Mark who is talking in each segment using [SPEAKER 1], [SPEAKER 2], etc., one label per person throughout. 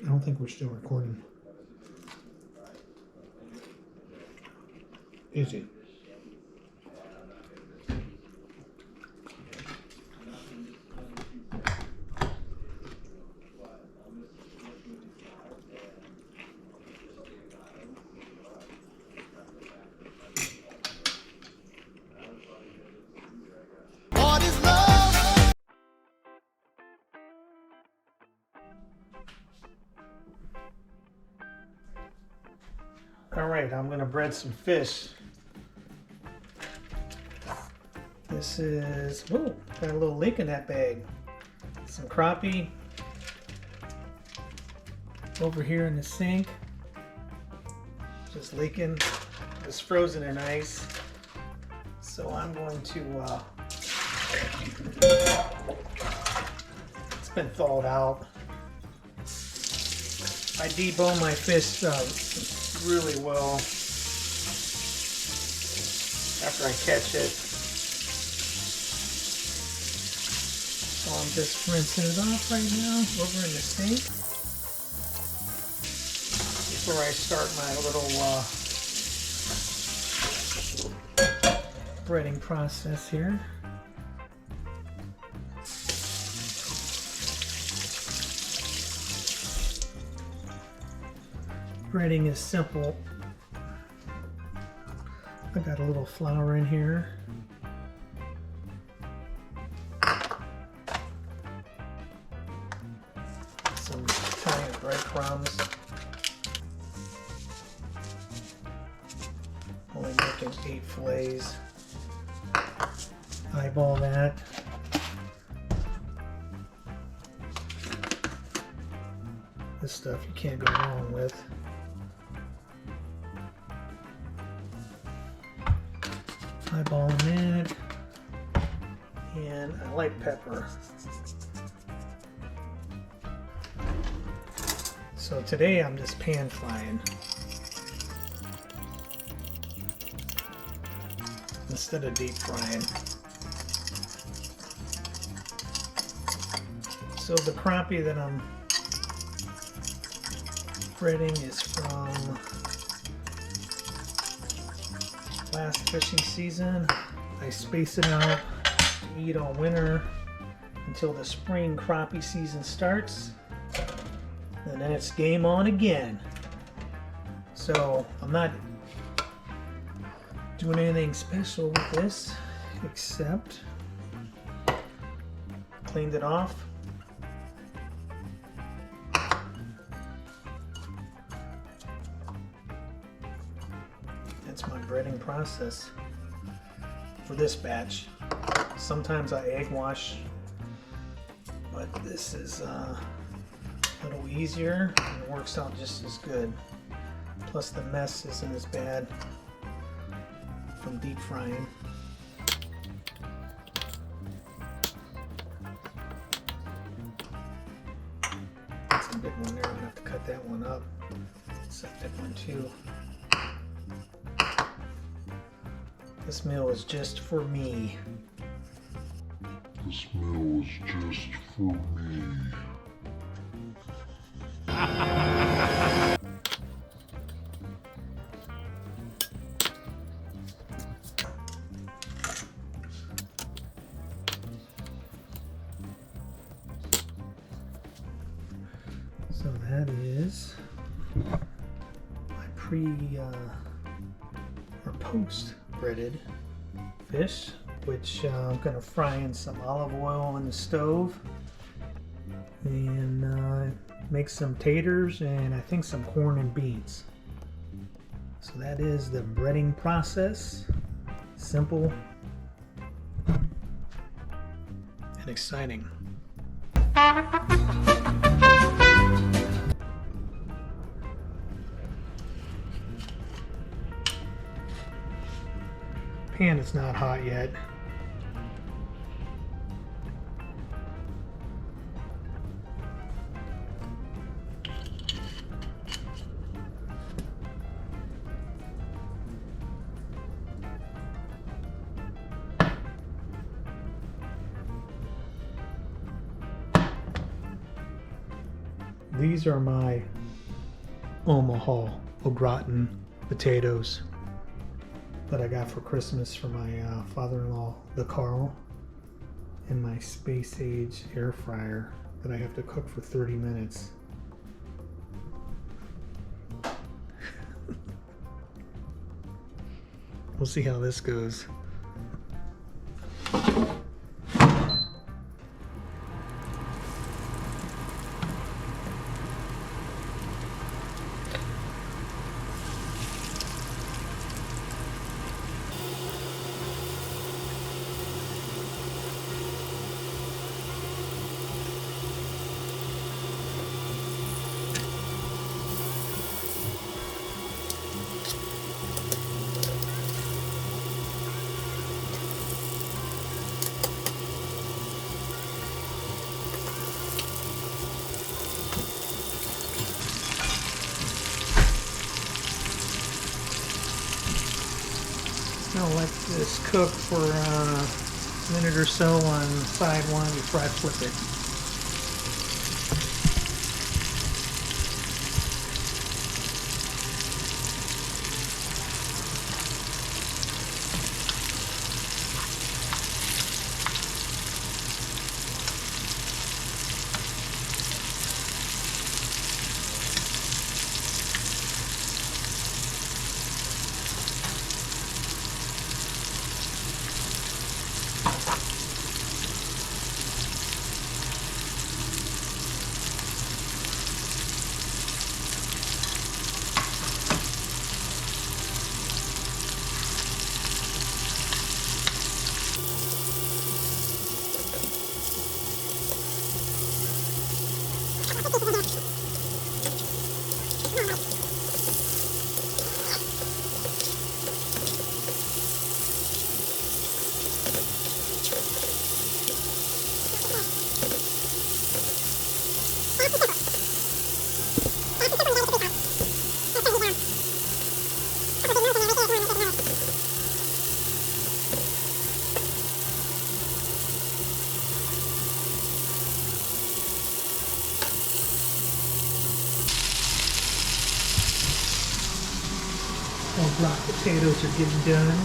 [SPEAKER 1] I don't think we're still recording. Is it? Alright, I'm going to bread some fish. This is, whoa, got a little leak in that bag. Some crappie over here in the sink. Just leaking. It's frozen in ice. So I'm going to, it's been thawed out. I debone my fish really well after I catch it. So I'm just rinsing it off right now over in the sink before I start my little breading process here. Breading is simple. I got a little flour in here. Some Italian breadcrumbs. Only making 8 fillets. Eyeball that. This stuff you can't go wrong with. Eyeballing that, and I like pepper. So today I'm just pan frying instead of deep frying. So the crappie that I'm breading is from last fishing season. I space it out to eat all winter until the spring crappie season starts, and then it's game on again. So I'm not doing anything special with this except cleaned it off. That's my breading process for this batch. Sometimes I egg wash, but this is a little easier and it works out just as good. Plus the mess isn't as bad from deep frying. That's a big one there. I'm gonna have to cut that one up. It's a thick one too. This meal is just for me.
[SPEAKER 2] This meal is just for me.
[SPEAKER 1] So that is my or post breaded fish, which I'm going to fry in some olive oil on the stove and make some taters and I think some corn and beans. So that is the breading process. Simple and exciting. Pan is not hot yet. These are my Omaha au gratin potatoes that I got for Christmas for my father-in-law, the Carl, and my space age air fryer that I have to cook for 30 minutes. We'll see how this goes. I'll let this cook for a minute or so on side one before I flip it. All black potatoes are getting done.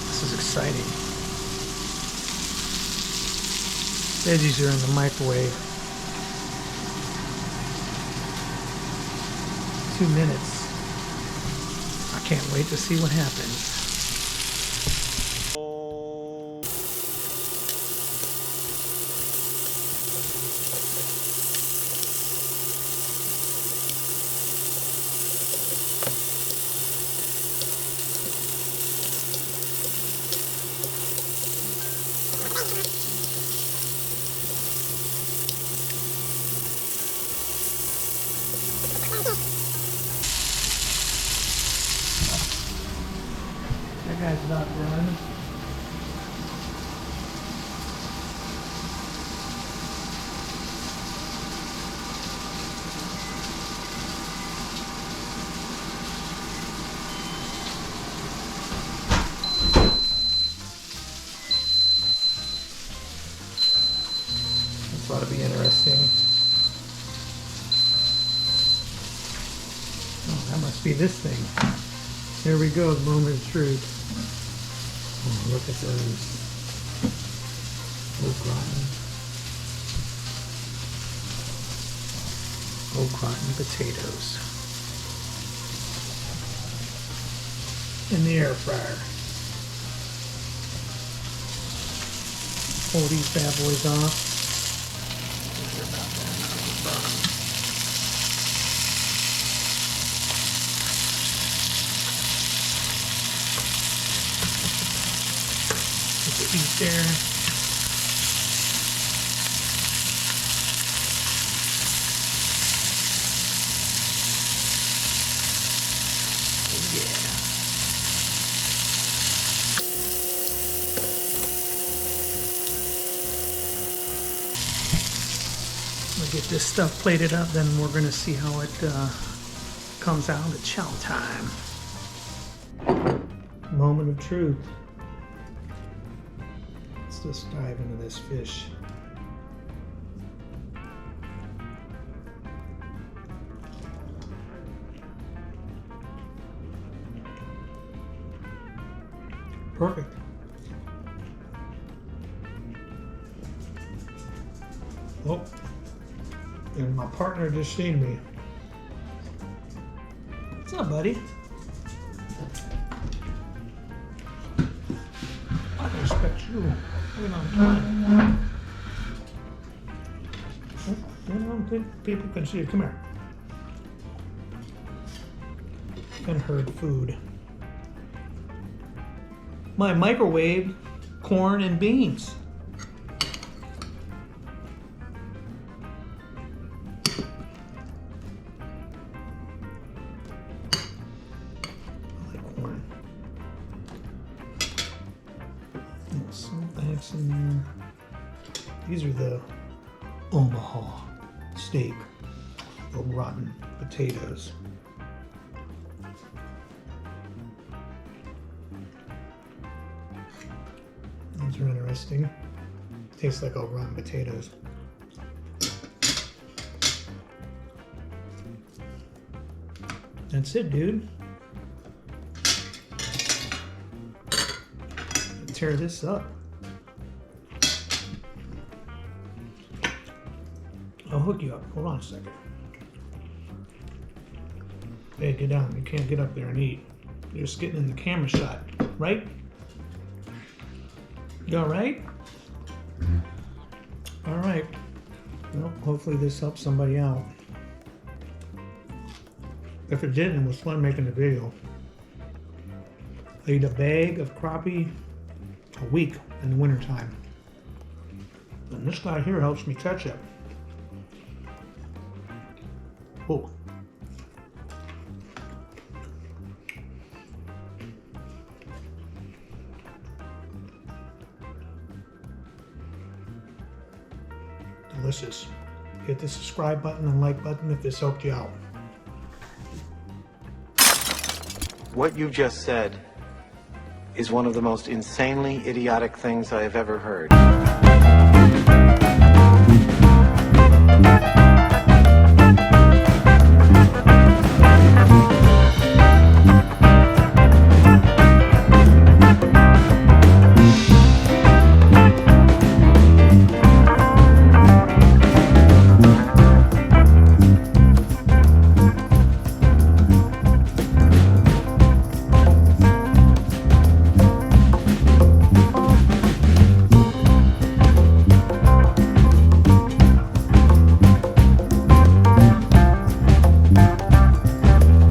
[SPEAKER 1] This is exciting. Veggies are in the microwave. 2 minutes. I can't wait to see what happens. That guy's not running. This ought to be interesting. Oh, that must be this thing. There we go, the moment of truth. Oh, look at those. Au gratin potatoes. In the air fryer. Pull these bad boys off. Eat there. Yeah. We'll get this stuff plated up, then we're going to see how it comes out at chow time. Moment of truth. Let's just dive into this fish. Perfect. Oh, and my partner just seen me. What's up, buddy? I expect you. Wait on time. Oh, you know, people can see you. Come here. And herd food. My microwave corn and beans. I like corn. Some bags in there. These are the Omaha steak, the rotten potatoes. These are interesting. Tastes like all rotten potatoes. That's it, dude. Tear this up. I'll hook you up. Hold on a second. Hey, get down. You can't get up there and eat. You're just getting in the camera shot, right? You all right? All right. Well, hopefully this helps somebody out. If it didn't, it was fun making the video. I eat a bag of crappie a week in the wintertime. And this guy here helps me catch it. Oh. Delicious. Hit the subscribe button and like button if this helped you out.
[SPEAKER 3] What you just said is one of the most insanely idiotic things I have ever heard.